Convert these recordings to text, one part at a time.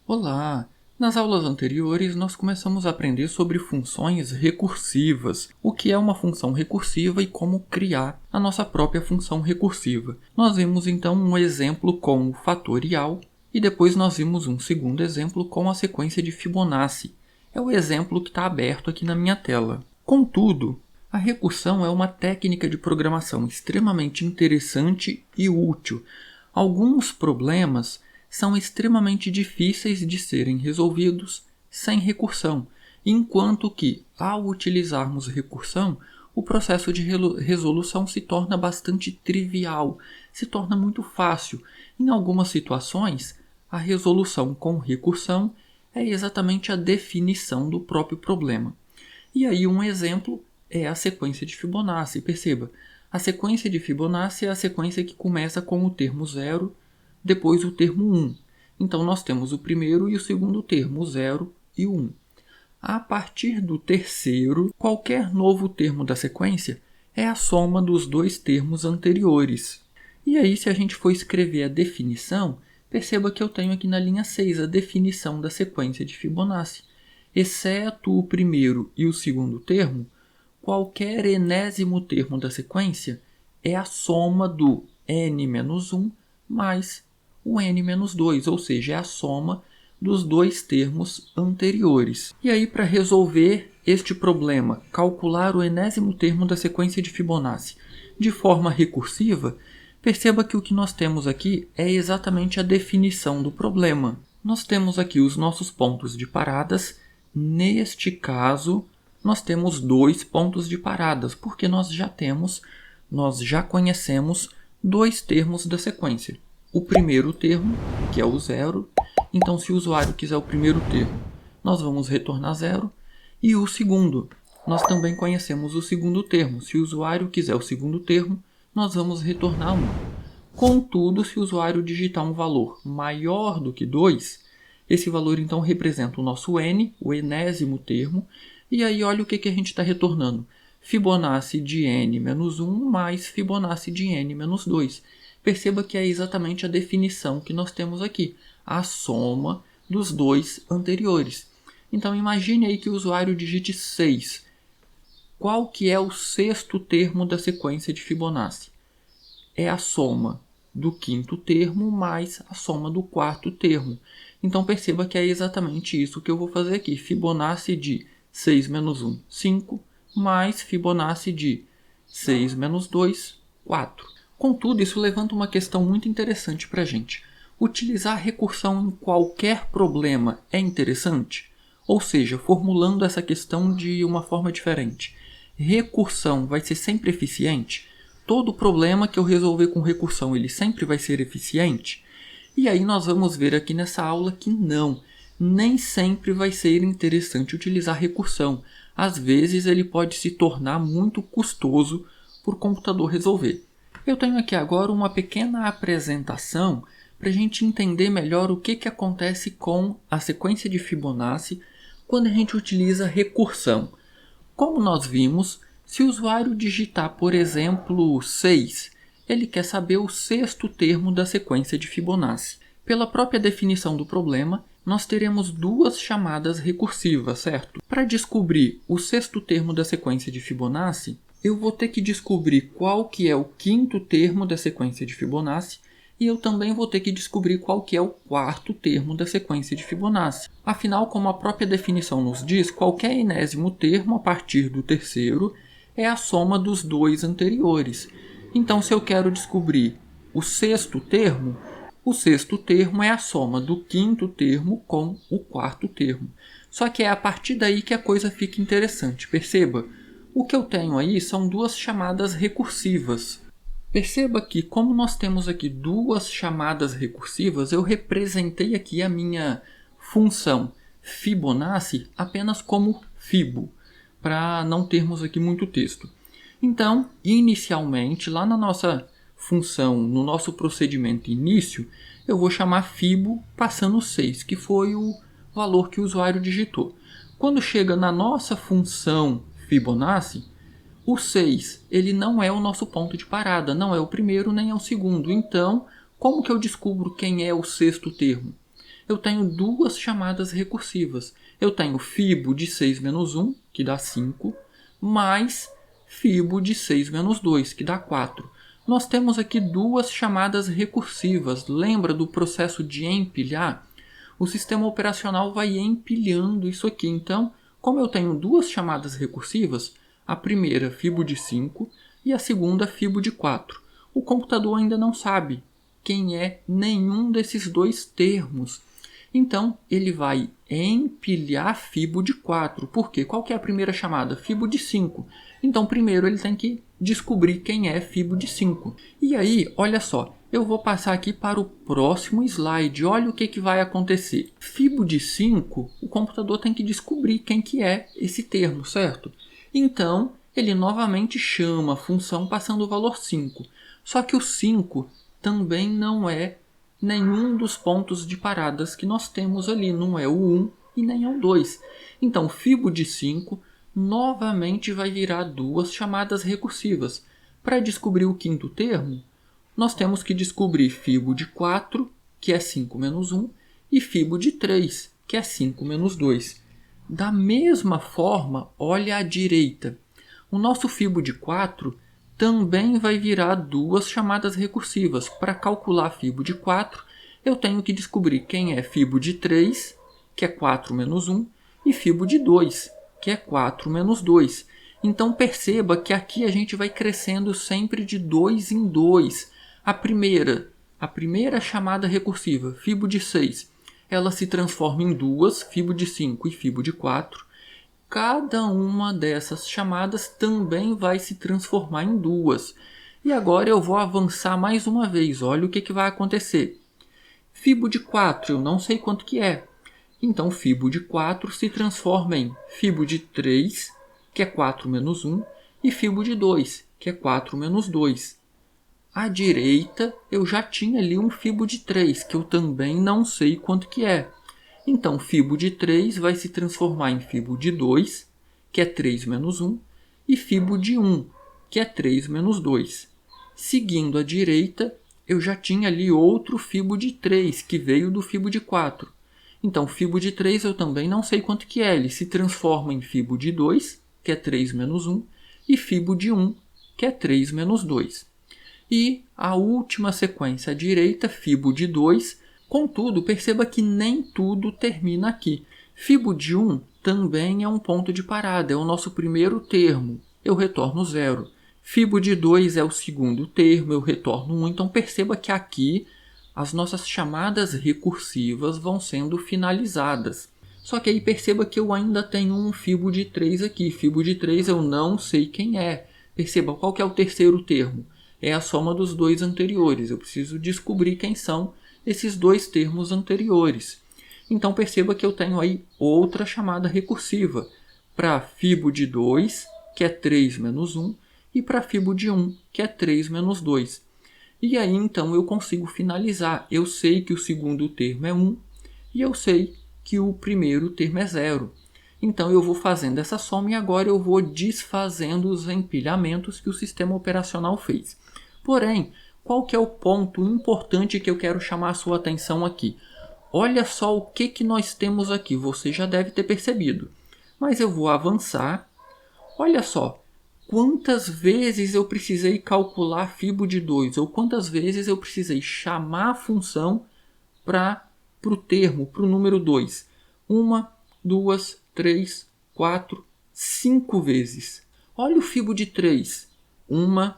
Olá! Nas aulas anteriores, nós começamos a aprender sobre funções recursivas, o que é uma função recursiva e como criar a nossa própria função recursiva. Nós vimos então um exemplo com o fatorial e depois nós vimos um segundo exemplo com a sequência de Fibonacci. É o exemplo que está aberto aqui na minha tela. Contudo, a recursão é uma técnica de programação extremamente interessante e útil. Alguns problemas são extremamente difíceis de serem resolvidos sem recursão, enquanto que, ao utilizarmos recursão, o processo de resolução se torna bastante trivial, se torna muito fácil. Em algumas situações, a resolução com recursão é exatamente a definição do próprio problema. E aí um exemplo é a sequência de Fibonacci. Perceba, a sequência de Fibonacci é a sequência que começa com o termo 0, depois o termo 1. Então, nós temos o primeiro e o segundo termo, o 0 e o 1. A partir do terceiro, qualquer novo termo da sequência é a soma dos dois termos anteriores. E aí, se a gente for escrever a definição, perceba que eu tenho aqui na linha 6 a definição da sequência de Fibonacci. Exceto o primeiro e o segundo termo, qualquer enésimo termo da sequência é a soma do n-1 mais o n-2, ou seja, é a soma dos dois termos anteriores. E aí, para resolver este problema, calcular o enésimo termo da sequência de Fibonacci de forma recursiva, perceba que o que nós temos aqui é exatamente a definição do problema. Nós temos aqui os nossos pontos de paradas. Neste caso, nós temos dois pontos de paradas, porque nós já conhecemos dois termos da sequência. O primeiro termo, que é o 0, então se o usuário quiser o primeiro termo, nós vamos retornar 0. E o segundo, nós também conhecemos o segundo termo. Se o usuário quiser o segundo termo, nós vamos retornar 1. Contudo, se o usuário digitar um valor maior do que 2, esse valor então representa o nosso n, o enésimo termo, e aí olha o que a gente está retornando. Fibonacci de n-1 mais Fibonacci de n-2. Perceba que é exatamente a definição que nós temos aqui, a soma dos dois anteriores. Então imagine aí que o usuário digite 6. Qual que é o sexto termo da sequência de Fibonacci? É a soma do quinto termo mais a soma do quarto termo. Então perceba que é exatamente isso que eu vou fazer aqui. Fibonacci de 6 menos 1, 5, mais Fibonacci de 6 menos 2, 4. Contudo, isso levanta uma questão muito interessante para a gente. Utilizar recursão em qualquer problema é interessante? Ou seja, formulando essa questão de uma forma diferente. Recursão vai ser sempre eficiente? Todo problema que eu resolver com recursão, ele sempre vai ser eficiente? E aí nós vamos ver aqui nessa aula que não. Nem sempre vai ser interessante utilizar recursão. Às vezes ele pode se tornar muito custoso para o computador resolver. Eu tenho aqui agora uma pequena apresentação para a gente entender melhor o que acontece com a sequência de Fibonacci quando a gente utiliza recursão. Como nós vimos, se o usuário digitar, por exemplo, 6, ele quer saber o sexto termo da sequência de Fibonacci. Pela própria definição do problema, nós teremos duas chamadas recursivas, certo? Para descobrir o sexto termo da sequência de Fibonacci, eu vou ter que descobrir qual que é o quinto termo da sequência de Fibonacci e eu também vou ter que descobrir qual que é o quarto termo da sequência de Fibonacci. Afinal, como a própria definição nos diz, qualquer enésimo termo a partir do terceiro é a soma dos dois anteriores. Então, se eu quero descobrir o sexto termo é a soma do quinto termo com o quarto termo. Só que é a partir daí que a coisa fica interessante, perceba? O que eu tenho aí são duas chamadas recursivas. Perceba que, como nós temos aqui duas chamadas recursivas, eu representei aqui a minha função Fibonacci apenas como Fibo, para não termos aqui muito texto. Então, inicialmente, lá na nossa função, no nosso procedimento início, eu vou chamar Fibo passando 6, que foi o valor que o usuário digitou. Quando chega na nossa função Fibonacci, o 6 ele não é o nosso ponto de parada, não é o primeiro nem é o segundo. Então, como que eu descubro quem é o sexto termo? eu tenho duas chamadas recursivas. Eu tenho fibo de 6 menos 1, que dá 5, mais fibo de 6 menos 2, que dá 4. Nós temos aqui duas chamadas recursivas. Lembra do processo de empilhar? O sistema operacional vai empilhando isso aqui. Então, como eu tenho duas chamadas recursivas, a primeira fibo de 5 e a segunda fibo de 4. O computador ainda não sabe quem é nenhum desses dois termos. Então, ele vai empilhar fibo de 4. Por quê? Qual que é a primeira chamada? Fibo de 5. Então, primeiro ele tem que descobrir quem é fibo de 5. E aí, olha só, eu vou passar aqui para o próximo slide. Olha o que vai acontecer. Fibo de 5, o computador tem que descobrir quem que é esse termo, certo? Então, ele novamente chama a função passando o valor 5. Só que o 5 também não é nenhum dos pontos de paradas que nós temos ali. Não é o 1 e nem é o 2. Então, fibo de 5 novamente vai virar duas chamadas recursivas. Para descobrir o quinto termo, nós temos que descobrir fibo de 4, que é 5 menos 1, e fibo de 3, que é 5 menos 2. Da mesma forma, olha à direita. O nosso fibo de 4 também vai virar duas chamadas recursivas. Para calcular fibo de 4, eu tenho que descobrir quem é fibo de 3, que é 4 menos 1, e fibo de 2, que é 4 menos 2. Então perceba que aqui a gente vai crescendo sempre de 2 em 2. A primeira chamada recursiva, fibo de 6, ela se transforma em duas, fibo de 5 e fibo de 4. Cada uma dessas chamadas também vai se transformar em duas. E agora eu vou avançar mais uma vez. Olha o que vai acontecer. Fibo de 4, eu não sei quanto que é. Então, fibo de 4 se transforma em fibo de 3, que é 4 menos 1, e fibo de 2, que é 4 menos 2. À direita, eu já tinha ali um fibo de 3, que eu também não sei quanto que é. Então, fibo de 3 vai se transformar em fibo de 2, que é 3 menos 1, e fibo de 1, que é 3 menos 2. Seguindo à direita, eu já tinha ali outro fibo de 3, que veio do fibo de 4. Então, fibo de 3 eu também não sei quanto que é. Ele se transforma em fibo de 2, que é 3 menos 1, e fibo de 1, que é 3 menos 2. E a última sequência à direita, fibo de 2. Contudo, perceba que nem tudo termina aqui. Fibo de 1 também é um ponto de parada, é o nosso primeiro termo. Eu retorno 0. Fibo de 2 é o segundo termo, eu retorno 1. Então perceba que aqui as nossas chamadas recursivas vão sendo finalizadas. Só que aí perceba que eu ainda tenho um fibo de 3 aqui. Fibo de 3 eu não sei quem é. Perceba, qual que é o terceiro termo? É a soma dos dois anteriores. Eu preciso descobrir quem são esses dois termos anteriores. Então perceba que eu tenho aí outra chamada recursiva para fibo de 2, que é 3 menos 1, e para fibo de 1, que é 3 menos 2. E aí então eu consigo finalizar. Eu sei que o segundo termo é 1 e eu sei que o primeiro termo é 0. Então eu vou fazendo essa soma e agora eu vou desfazendo os empilhamentos que o sistema operacional fez. Porém, qual que é o ponto importante que eu quero chamar a sua atenção aqui? Olha só o que nós temos aqui, você já deve ter percebido. Mas eu vou avançar. Olha só, quantas vezes eu precisei calcular fibo de 2, ou quantas vezes eu precisei chamar a função para o termo, para o número 2. 1, 2, 3, 4, 5 vezes. Olha o fibo de 3. 1,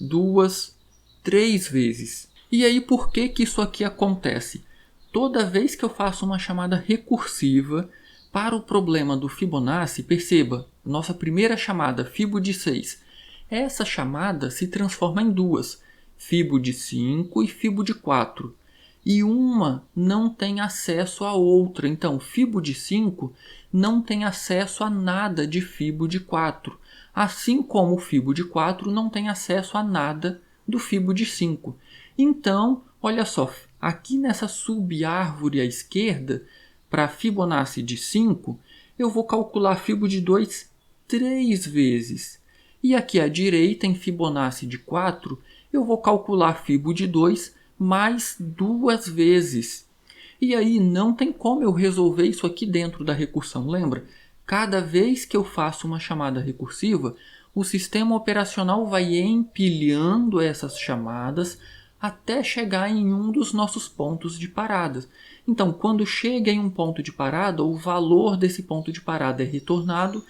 2, 3 vezes. E aí por que isso aqui acontece? Toda vez que eu faço uma chamada recursiva para o problema do Fibonacci, perceba, nossa primeira chamada, fibo de 6, essa chamada se transforma em duas, fibo de 5 e fibo de 4. E uma não tem acesso à outra. Então, fibo de 5 não tem acesso a nada de fibo de 4. Assim como o fibo de 4 não tem acesso a nada do fibo de 5. Então, olha só, aqui nessa subárvore à esquerda, para Fibonacci de 5, eu vou calcular fibo de 2 3 vezes. E aqui à direita, em Fibonacci de 4, eu vou calcular fibo de 2 mais 2 vezes. E aí não tem como eu resolver isso aqui dentro da recursão, lembra? Cada vez que eu faço uma chamada recursiva, o sistema operacional vai empilhando essas chamadas até chegar em um dos nossos pontos de parada. Então, quando chega em um ponto de parada, o valor desse ponto de parada é retornado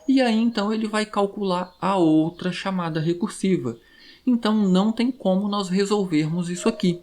e aí então ele vai calcular a outra chamada recursiva. Então, não tem como nós resolvermos isso aqui.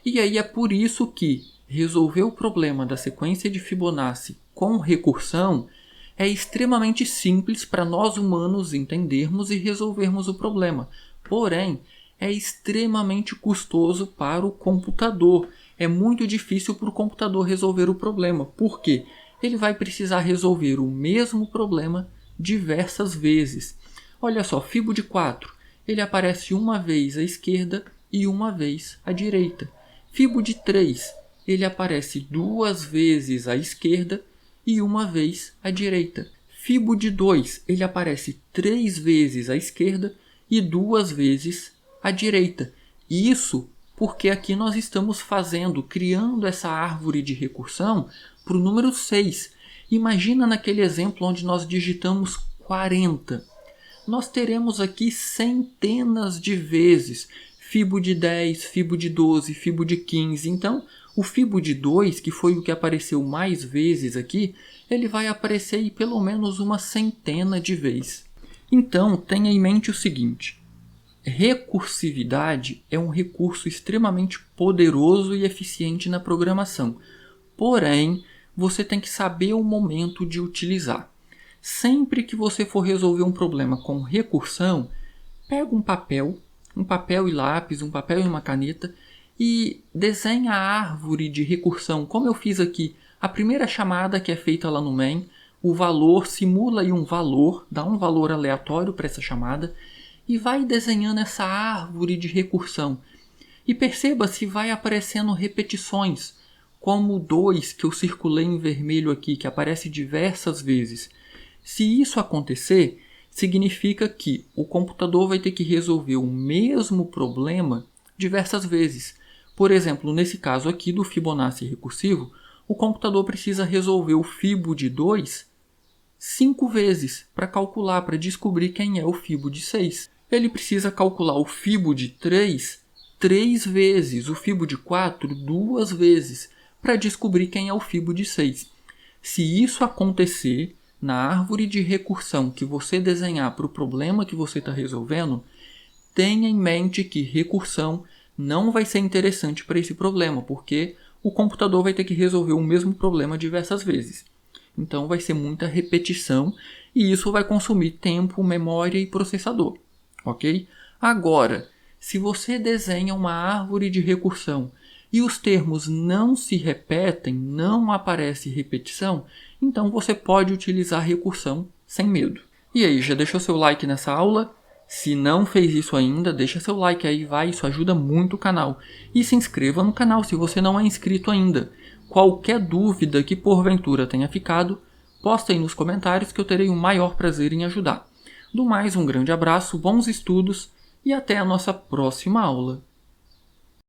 E aí é por isso que resolver o problema da sequência de Fibonacci com recursão é extremamente simples para nós humanos entendermos e resolvermos o problema. Porém, é extremamente custoso para o computador. É muito difícil para o computador resolver o problema. Por quê? Ele vai precisar resolver o mesmo problema diversas vezes. Olha só, Fibo de 4, ele aparece uma vez à esquerda e uma vez à direita. Fibo de 3, ele aparece 2 vezes à esquerda e uma vez à direita. Fibo de 2, ele aparece 3 vezes à esquerda e 2 vezes à direita. Isso porque aqui nós estamos criando essa árvore de recursão para o número 6. Imagina naquele exemplo onde nós digitamos 40. Nós teremos aqui centenas de vezes Fibo de 10, Fibo de 12, Fibo de 15. Então, o Fibo de 2, que foi o que apareceu mais vezes aqui, ele vai aparecer aí pelo menos uma centena de vezes. Então, tenha em mente o seguinte: recursividade é um recurso extremamente poderoso e eficiente na programação. Porém, você tem que saber o momento de utilizar. Sempre que você for resolver um problema com recursão, pega um papel e lápis, um papel e uma caneta e desenha a árvore de recursão, como eu fiz aqui. A primeira chamada que é feita lá no main, o valor simula aí um valor, dá um valor aleatório para essa chamada e vai desenhando essa árvore de recursão. E perceba se vai aparecendo repetições, como o 2 que eu circulei em vermelho aqui, que aparece diversas vezes. Se isso acontecer, significa que o computador vai ter que resolver o mesmo problema diversas vezes. Por exemplo, nesse caso aqui do Fibonacci recursivo, o computador precisa resolver o Fibo de 2 5 vezes para calcular, para descobrir quem é o Fibo de 6. Ele precisa calcular o Fibo de 3 3 vezes, o Fibo de 4 2 vezes, para descobrir quem é o Fibo de 6. Se isso acontecer na árvore de recursão que você desenhar para o problema que você está resolvendo, tenha em mente que recursão não vai ser interessante para esse problema, porque o computador vai ter que resolver o mesmo problema diversas vezes. Então vai ser muita repetição e isso vai consumir tempo, memória e processador, ok? Agora, se você desenha uma árvore de recursão e os termos não se repetem, não aparece repetição, então você pode utilizar recursão sem medo. E aí, já deixou seu like nessa aula? Se não fez isso ainda, deixa seu like aí, isso ajuda muito o canal. E se inscreva no canal se você não é inscrito ainda. Qualquer dúvida que porventura tenha ficado, posta aí nos comentários que eu terei o maior prazer em ajudar. Do mais, um grande abraço, bons estudos e até a nossa próxima aula.